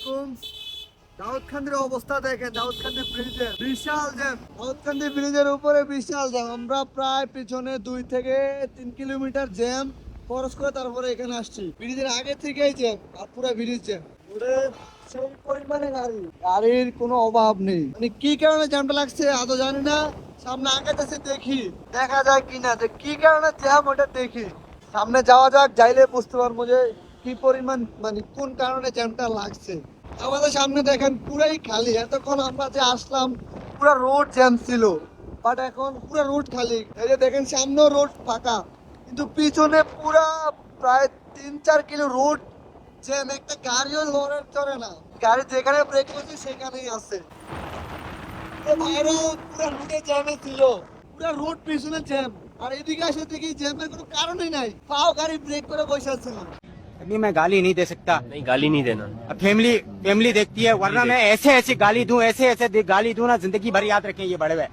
আলাইকুম। দাউদকান্দির অবস্থা দেখেন, দাউদকান্দি ব্রিজের বিশাল জ্যাম, দাউদকান্দি ব্রিজের উপরে বিশাল জ্যাম। আমরা প্রায় পিছনে 2 থেকে 3 কিলোমিটার জ্যাম খরচ করে তারপরে এখানে আসছি। ব্রিজের আগে থেকেই জ্যাম, আর পুরো ব্রিজ জ্যাম। ওরে সেই পরিমাণে গাড়ি, গাড়ির কোনো অভাব নেই। মানে কি কারণে জ্যামটা লাগছে আদৌ জানি না। সামনে আগাতেছে, দেখি দেখা যায় কিনা যে কি কারণে জ্যাম, ওটা দেখি। সামনে যাওয়া যাক, যাইলে বুঝতে পারবো যে কি পরিমাণ মানে কোন কারণে জ্যামটা লাগছে। আমাদের সামনে দেখেন পুরাই খালি। এতক্ষণ আমরা যে আসলাম পুরো রোড জ্যাম ছিল, বাট এখন পুরো রোড খালি। এই যে দেখেন সামনেও রোড ফাঁকা, কিন্তু পিছনে পুরা প্রায় 3-4 কিলো রোড জ্যাম। একটা গাড়িও লড়ে চলে না, গাড়ি যেখানে ব্রেক করছে সেখানেই আছে। এ বাইরে পুরো রোডে জ্যামে ছিল, পুরো রোড পিছনে জ্যাম। আর এদিকে আসে দেখি জ্যামের কোনো কারণই নাই, পাও গাড়ি ব্রেক করে বসে আছে। अभी मैं गाली नहीं दे सकता। नहीं, गाली नहीं देना। अब फैमिली फैमिली देखती है, वरना मैं ऐसे ऐसे गाली दूं, ऐसे ऐसे गाली दूं ना, जिंदगी भर याद रखें ये बड़े हुए।